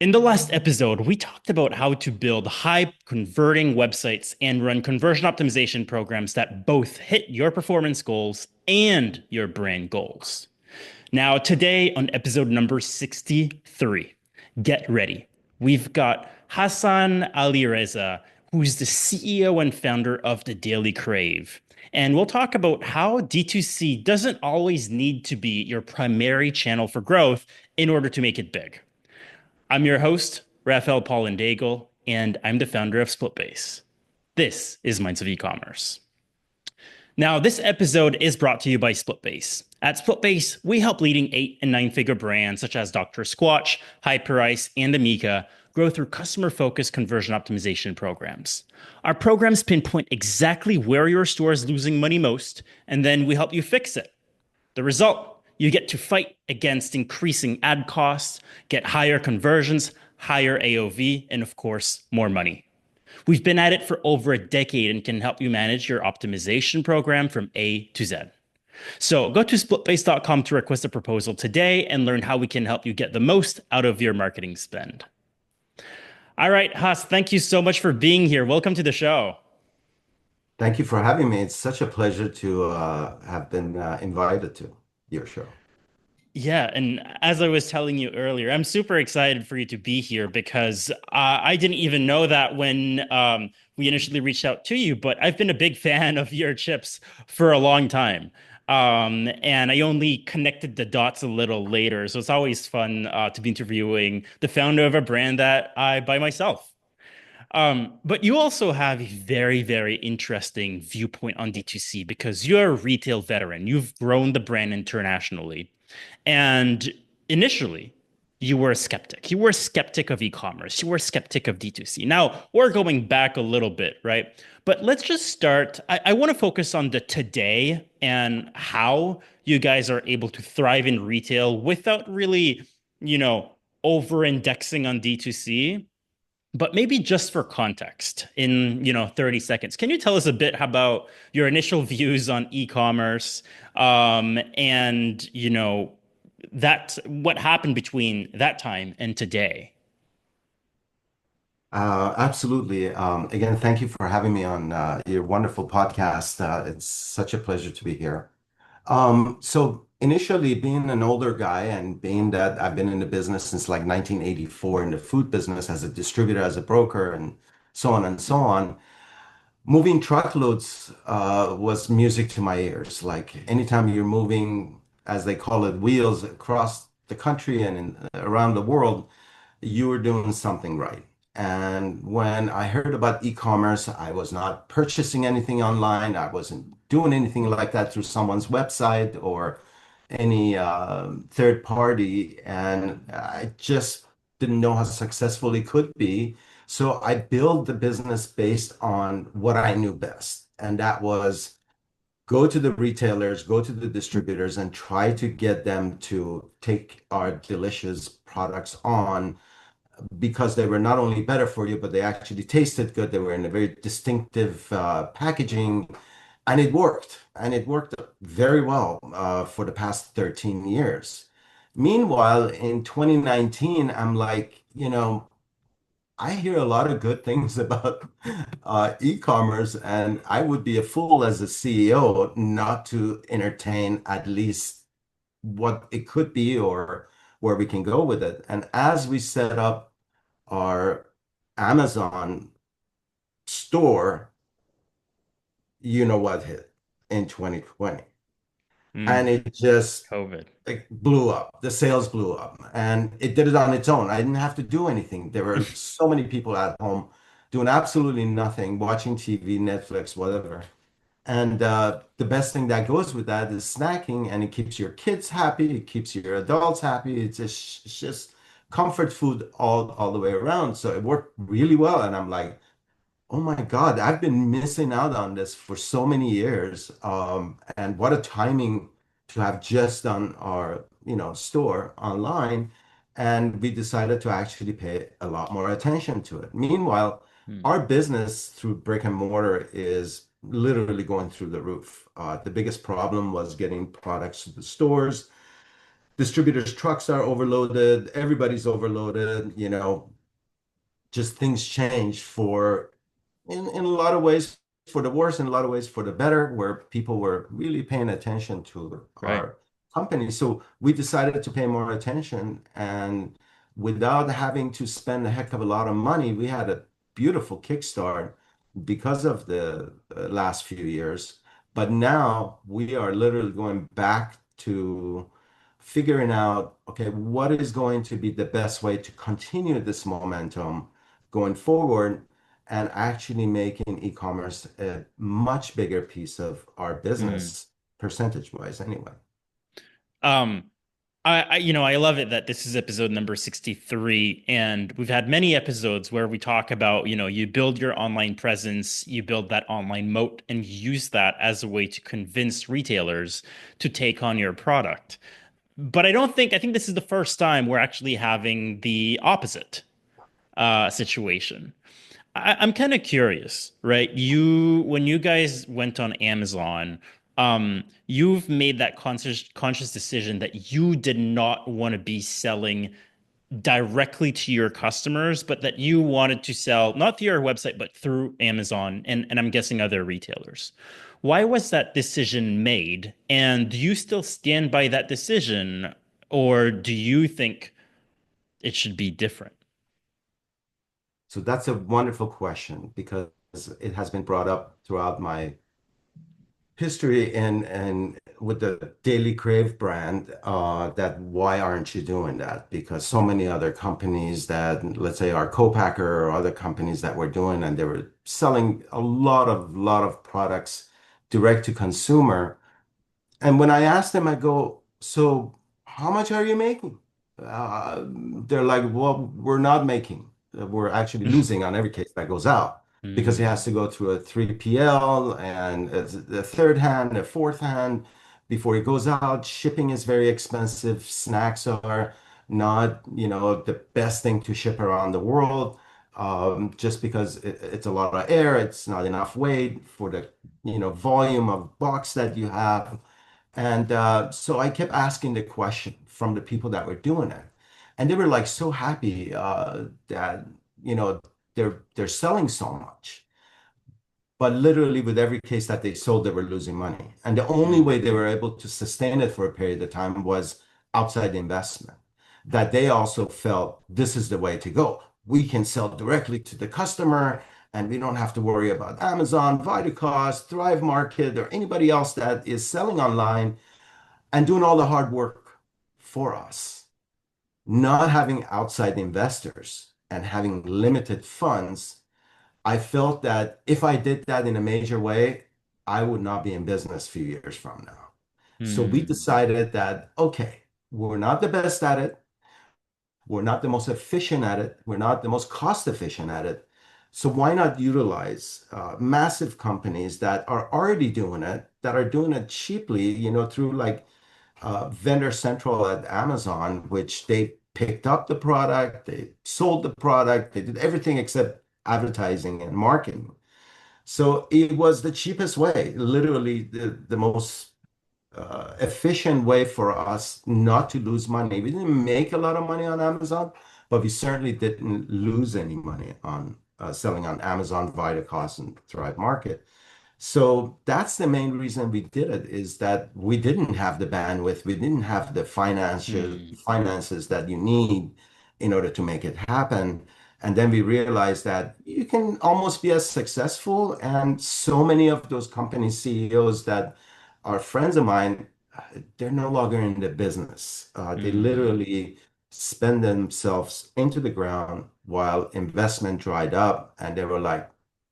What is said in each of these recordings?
In the last episode, we talked about how to build high converting websites and run conversion optimization programs that both hit your performance goals and your brand goals. Now, today on episode number 63, get ready. We've got Hassan Alireza, who's the CEO and founder of the Daily Crave. And we'll talk about how D2C doesn't always need to be your primary channel for growth in order to make it big. I'm your host, Raphael Paulin-Daigle, and I'm the founder of SplitBase. This is Minds of Ecommerce. Now, this episode is brought to you by SplitBase. At SplitBase, we help leading 8 and 9-figure brands such as Dr Squatch, Hyperice, and Amica grow through customer-focused conversion optimization programs. Our programs pinpoint exactly where your store is losing money most, and then we help you fix it. The result, you get to fight against increasing ad costs, get higher conversions, higher AOV, and of course, more money. We've been at it for over a decade and can help you manage your optimization program from A to Z. So go to splitbase.com to request a proposal today and learn how we can help you get the most out of your marketing spend. All right, Haas, thank you so much for being here. Welcome to the show. Thank you for having me. It's such a pleasure to have been invited to your show. Yeah, and as I was telling you earlier, I'm super excited for you to be here because I didn't even know that when we initially reached out to you, but I've been a big fan of your chips for a long time. And I only connected the dots a little later. So it's always fun to be interviewing the founder of a brand that I buy myself. But you also have a very, very interesting viewpoint on D2C because you're a retail veteran. You've grown the brand internationally. And initially, you were a skeptic. You were a skeptic of e-commerce. You were a skeptic of D2C. Now, we're going back a little bit, right? But let's just start. I want to focus on the today and how you guys are able to thrive in retail without really, over-indexing on D2C. But maybe just for context, in 30 seconds, can you tell us a bit about your initial views on e-commerce, and that what happened between that time and today? Absolutely. Again, thank you for having me on your wonderful podcast. It's such a pleasure to be here. So initially, being an older guy and being that I've been in the business since like 1984 in the food business as a distributor, as a broker, and so on and so on, moving truckloads was music to my ears. Like anytime you're moving, as they call it, wheels across the country and around the world, you were doing something right. And when I heard about e-commerce, I was not purchasing anything online. I wasn't doing anything like that through someone's website or any third party. And I just didn't know how successful it could be. So I built the business based on what I knew best. And that was go to the retailers, go to the distributors, and try to get them to take our delicious products on because they were not only better for you, but they actually tasted good. They were in a very distinctive packaging, and it worked. And it worked very well for the past 13 years. Meanwhile, in 2019, I'm like, I hear a lot of good things about e-commerce, and I would be a fool as a CEO not to entertain at least what it could be or where we can go with it. And as we set up our Amazon store, you know what hit in 2020. And Mm, it just COVID. like blew up. The sales blew up, and it did it on its own. I didn't have to do anything. There were so many people at home doing absolutely nothing, watching TV, Netflix, whatever. And the best thing that goes with that is snacking, and it keeps your kids happy, it keeps your adults happy. It's just comfort food all the way around. So it worked really well, and I'm like, oh my God, I've been missing out on this for so many years. And what a timing to have just done our, store online. And we decided to actually pay a lot more attention to it. Meanwhile, Mm, our business through brick and mortar is literally going through the roof. The biggest problem was getting products to the stores. distributors' trucks are overloaded, everybody's overloaded, just things change for in a lot of ways for the worse, in a lot of ways for the better, where people were really paying attention to Right. our company. So we decided to pay more attention, and without having to spend a heck of a lot of money, we had a beautiful kickstart because of the last few years. But now we are literally going back to figuring out, okay, what is going to be the best way to continue this momentum going forward and actually making e-commerce a much bigger piece of our Mm. business, percentage-wise anyway. Um, I love it that this is episode number 63, and we've had many episodes where we talk about, you build your online presence, you build that online moat, and you use that as a way to convince retailers to take on your product. But I think this is the first time we're actually having the opposite situation. I'm kind of curious, right? When you guys went on Amazon, you've made that conscious decision that you did not want to be selling directly to your customers, but that you wanted to sell not through your website, but through Amazon and I'm guessing other retailers. Why was that decision made? And do you still stand by that decision, or do you think it should be different? So that's a wonderful question because it has been brought up throughout my history and with the Daily Crave brand, that why aren't you doing that? Because so many other companies that, let's say, our co-packer or other companies that were doing, and they were selling a lot of products direct to consumer. And when I asked them, I go, so how much are you making? They're like, well, we're not making. We're actually losing on every case that goes out because it Mm, has to go through a 3PL and the third hand, a fourth hand before it goes out. Shipping is very expensive. Snacks are not, the best thing to ship around the world, just because it's a lot of air. It's not enough weight for the, volume of box that you have. And so I kept asking the question from the people that were doing it. And they were like so happy that, you know, they're selling so much. But literally with every case that they sold, they were losing money. And the only mm, way they were able to sustain it for a period of time was outside investment. That they also felt this is the way to go. We can sell directly to the customer and we don't have to worry about Amazon, Vitacost, Thrive Market, or anybody else that is selling online and doing all the hard work for us. Not having outside investors and having limited funds, I felt that if I did that in a major way, I would not be in business a few years from now. So we mm, decided that, okay, we're not the best at it. We're not the most efficient at it. We're not the most cost efficient at it. So why not utilize massive companies that are already doing it, that are doing it cheaply, through like Vendor Central at Amazon, which they picked up the product, they sold the product, they did everything except advertising and marketing. So it was the cheapest way, literally the most efficient way for us not to lose money. We didn't make a lot of money on Amazon, but we certainly didn't lose any money on selling on Amazon, Vitacost, and Thrive Market. So that's the main reason we did it is that we didn't have the bandwidth, we didn't have the mm, finances that you need in order to make it happen. And then we realized that you can almost be as successful. And so many of those company CEOs that are friends of mine, they're no longer in the business. They mm, literally spend themselves into the ground while investment dried up, and they were like,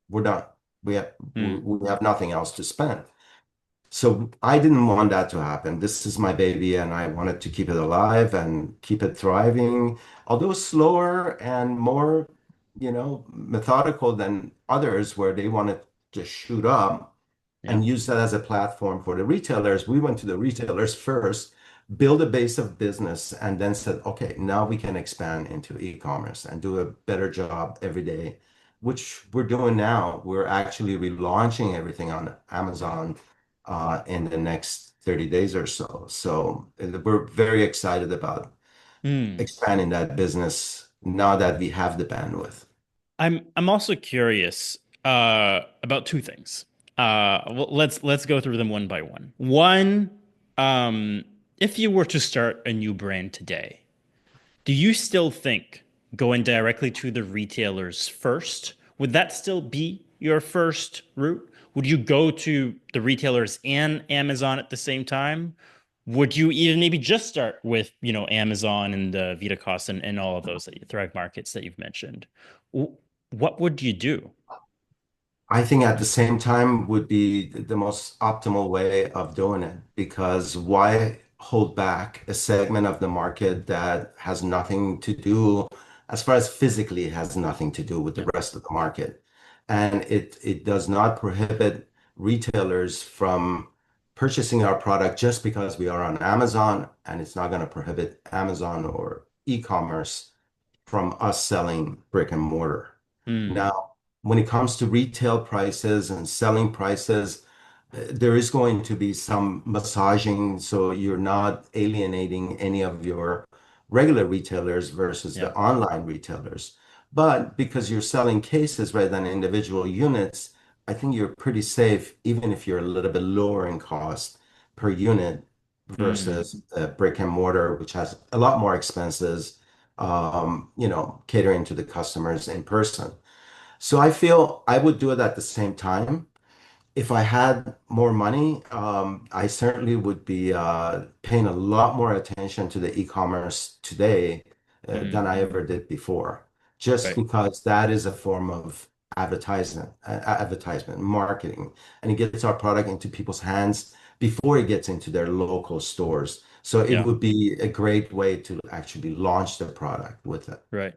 "We're done. We have mm, we have nothing else to spend." So I didn't want that to happen. This is my baby, and I wanted to keep it alive and keep it thriving, although slower and more, methodical than others where they wanted to shoot up yeah. and use that as a platform for the retailers. We went to the retailers first, build a base of business, and then said, okay, now we can expand into e-commerce and do a better job every day, which we're doing now. We're actually relaunching everything on Amazon in the next 30 days or so. So we're very excited about Hmm. expanding that business now that we have the bandwidth. I'm also curious about two things. Well, let's go through them one by one. One, if you were to start a new brand today, do you still think going directly to the retailers first, would that still be your first route? Would you go to the retailers and Amazon at the same time? Would you even maybe just start with, Amazon and VitaCost and all of those Thrive markets that you've mentioned? What would you do? I think at the same time would be the most optimal way of doing it because why hold back a segment of the market that has nothing to do, as far as physically, it has nothing to do with the Yeah. rest of the market. And it does not prohibit retailers from purchasing our product just because we are on Amazon, and it's not going to prohibit Amazon or e-commerce from us selling brick and mortar. Hmm. Now, when it comes to retail prices and selling prices, there is going to be some massaging, so you're not alienating any of your regular retailers versus Yeah. the online retailers. But because you're selling cases rather than individual units, I think you're pretty safe, even if you're a little bit lower in cost per unit Hmm. versus brick and mortar, which has a lot more expenses, catering to the customers in person. So I feel I would do it at the same time. If I had more money, I certainly would be paying a lot more attention to the e-commerce today than Hmm. I ever did before, just Right. because that is a form of advertisement, marketing, and it gets our product into people's hands before it gets into their local stores. So it Yeah. would be a great way to actually launch the product with it. Right.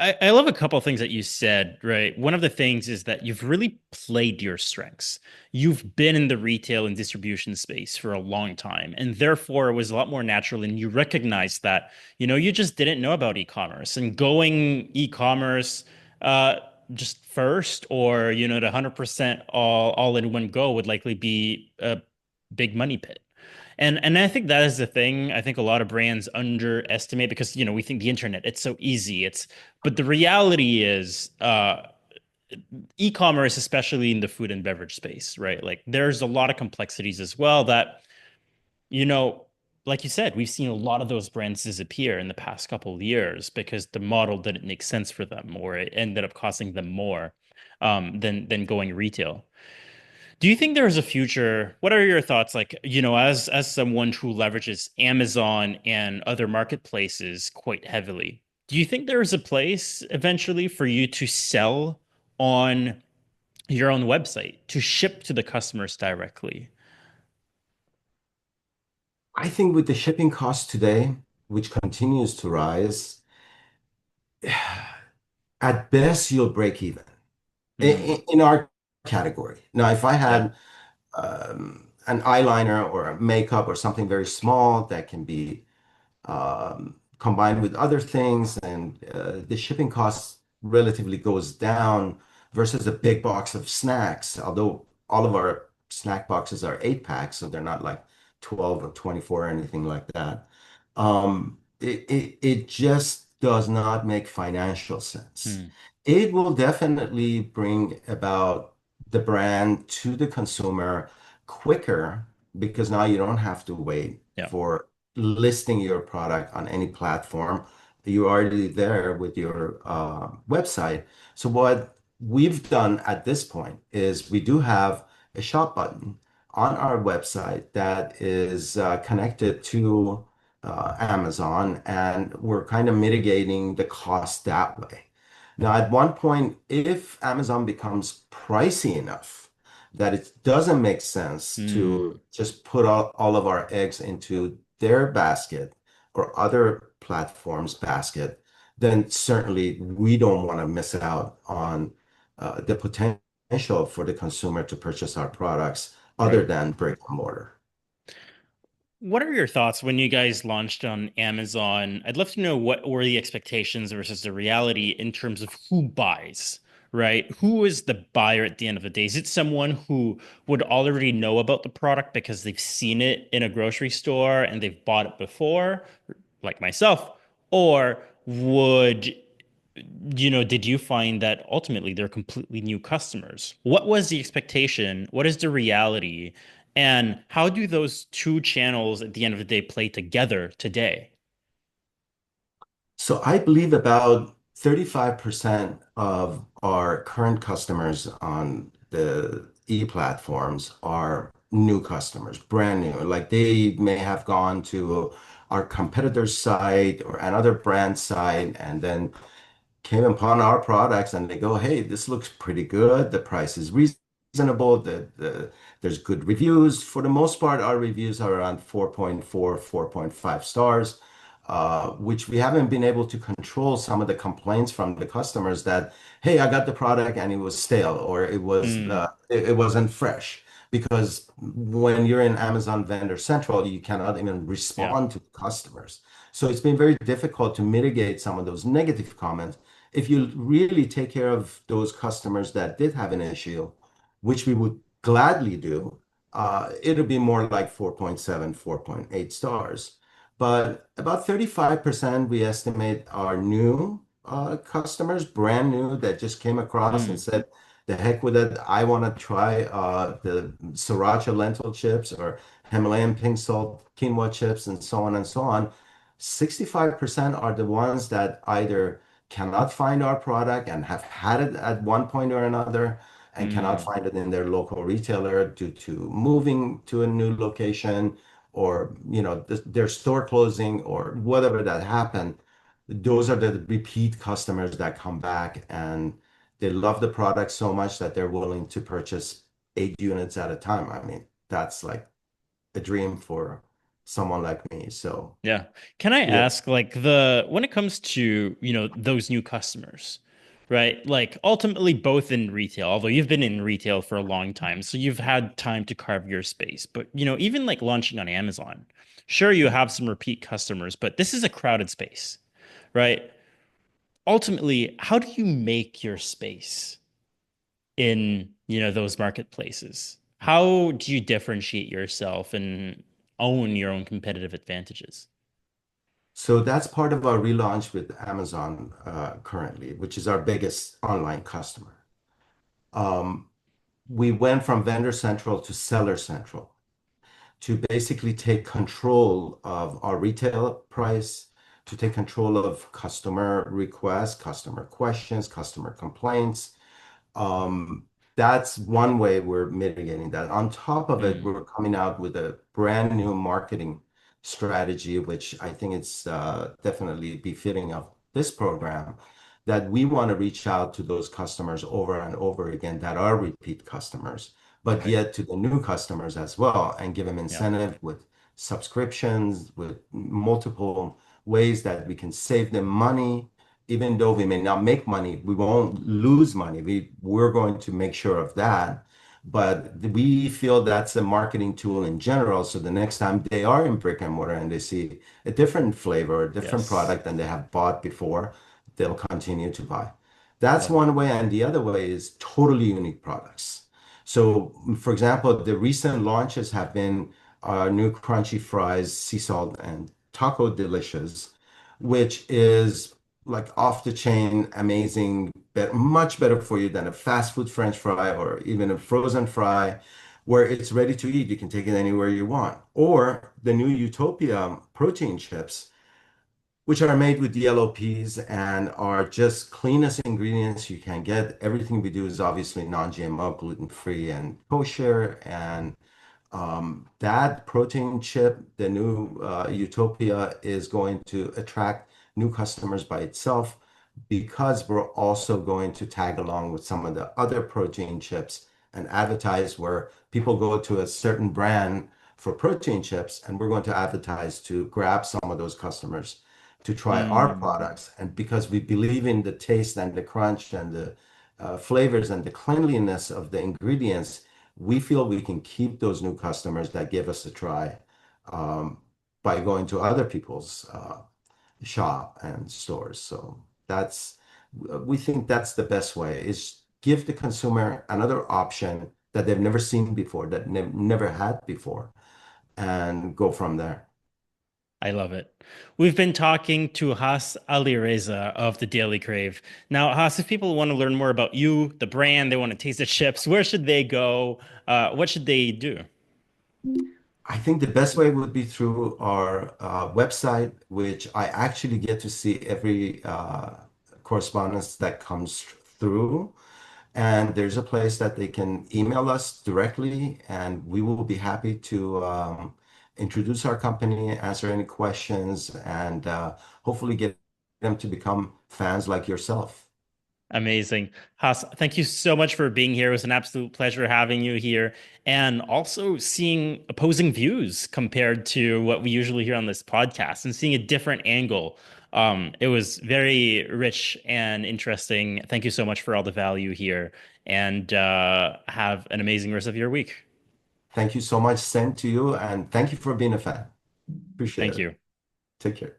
I love a couple of things that you said, right? One of the things is that you've really played your strengths. You've been in the retail and distribution space for a long time, and therefore it was a lot more natural. And you recognized that, you just didn't know about e-commerce and going e-commerce uh, just first, or the 100% all in one go would likely be a big money pit. And I think that is the thing. I think a lot of brands underestimate because we think the internet, it's so easy. But the reality is e-commerce, especially in the food and beverage space, right? Like there's a lot of complexities as well that, you know, like you said, we've seen a lot of those brands disappear in the past couple of years because the model didn't make sense for them, or it ended up costing them more than going retail. Do you think there is a future? What are your thoughts? Like, as someone who leverages Amazon and other marketplaces quite heavily, do you think there is a place eventually for you to sell on your own website, to ship to the customers directly? I think with the shipping cost today, which continues to rise, at best you'll break even Hmm. in our category. Now, if I Yeah. had an eyeliner or a makeup or something very small that can be combined with other things, and the shipping cost relatively goes down versus a big box of snacks. Although all of our snack boxes are 8 packs, so they're not like 12 or 24 or anything like that. It just does not make financial sense. Hmm. It will definitely bring about the brand to the consumer quicker because now you don't have to wait Yeah. for listing your product on any platform. You're already there with your website. So what we've done at this point is we do have a shop button on our website that is connected to Amazon, and we're kind of mitigating the cost that way. Now, at one point, if Amazon becomes pricey enough that it doesn't make sense to Hmm. just put all of our eggs into their basket or other platforms' basket, then certainly we don't want to miss out on the potential for the consumer to purchase our products other Right. than brick and mortar. What are your thoughts when you guys launched on Amazon? I'd love to know what were the expectations versus the reality in terms of who buys, right? Who is the buyer at the end of the day? Is it someone who would already know about the product because they've seen it in a grocery store and they've bought it before, like myself? Or would, did you find that ultimately they're completely new customers? What was the expectation? What is the reality? And how do those two channels at the end of the day play together today? So I believe about 35% of our current customers on the e-platforms are new customers, brand new. Like they may have gone to our competitor's site or another brand site and then came upon our products and they go, hey, this looks pretty good. The price is reasonable. There's good reviews. For the most part, our reviews are around 4.4, 4.5 stars, which we haven't been able to control some of the complaints from the customers that, hey, I got the product and it was stale or Mm, it wasn't fresh. Because when you're in Amazon Vendor Central, you cannot even yeah. respond to customers. So it's been very difficult to mitigate some of those negative comments if you really take care of those customers that did have an issue, which we would gladly do, it'll be more like 4.7, 4.8 stars. But about 35% we estimate are new customers, brand new, that just came across and Mm, said, the heck with it, I want to try the sriracha lentil chips or Himalayan pink salt quinoa chips and so on and so on. 65% are the ones that either cannot find our product and have had it at one point or another and cannot mm, find it in their local retailer due to moving to a new location or their store closing or whatever that happened. Those are the repeat customers that come back and they love the product so much that they're willing to purchase 8 units at a time. I mean, that's like a dream for someone like me. So yeah. Can I yeah. ask, like, when it comes to, those new customers, right? Like, ultimately, both in retail, although you've been in retail for a long time, so you've had time to carve your space. But, even like launching on Amazon, sure, you have some repeat customers, but this is a crowded space, right? Ultimately, how do you make your space in, those marketplaces? How do you differentiate yourself and own your own competitive advantages? So that's part of our relaunch with Amazon currently, which is our biggest online customer. Um, we went from Vendor Central to Seller Central to basically take control of our retail price, to take control of customer requests, customer questions, customer complaints. Um, that's one way we're mitigating that. On top of it, Mm, we're coming out with a brand new marketing strategy, which I think it's definitely befitting of this program, that we want to reach out to those customers over and over again that are repeat customers, but okay. yet to the new customers as well, and give them Yeah. incentive with subscriptions, with multiple ways that we can save them money even though we may not make money, we won't lose money. We're going to make sure of that. But we feel that's a marketing tool in general. So the next time they are in brick and mortar and they see a different flavor, a different Yes. product than they have bought before, they'll continue to buy. That's Love it. one way. And the other way is totally unique products. So, for example, the recent launches have been our new crunchy fries, sea salt, and taco delicious, which is like off the chain, amazing, much better for you than a fast food French fry or even a frozen fry where it's ready to eat. You can take it anywhere you want. Or the new Utopia protein chips, which are made with yellow peas and are just cleanest ingredients you can get. Everything we do is obviously non-GMO, gluten-free, and kosher. And that protein chip, the new Utopia, is going to attract new customers by itself because we're also going to tag along with some of the other protein chips and advertise where people go to a certain brand for protein chips, and we're going to advertise to grab some of those customers to try our Mm, products. And because we believe in the taste and the crunch and the flavors and the cleanliness of the ingredients, we feel we can keep those new customers that give us a try um, by going to other people's shop and stores. So that's We think that's the best way, is give the consumer another option that they've never seen before, that they've never had before, and go from there. I love it. We've been talking to Hass Alireza of the Daily Crave. Now, Hass, if people want to learn more about you, the brand, they want to taste the chips, where should they go? What should they do? I think the best way would be through our website, which I actually get to see every correspondence that comes through. And there's a place that they can email us directly, and we will be happy to introduce our company, answer any questions, and hopefully get them to become fans like yourself. Amazing. Haas, thank you so much for being here. It was an absolute pleasure having you here and also seeing opposing views compared to what we usually hear on this podcast and seeing a different angle. It was very rich and interesting. Thank you so much for all the value here and have an amazing rest of your week. Thank you so much. Same to you, and thank you for being a fan. Appreciate Thank it. you. Take care.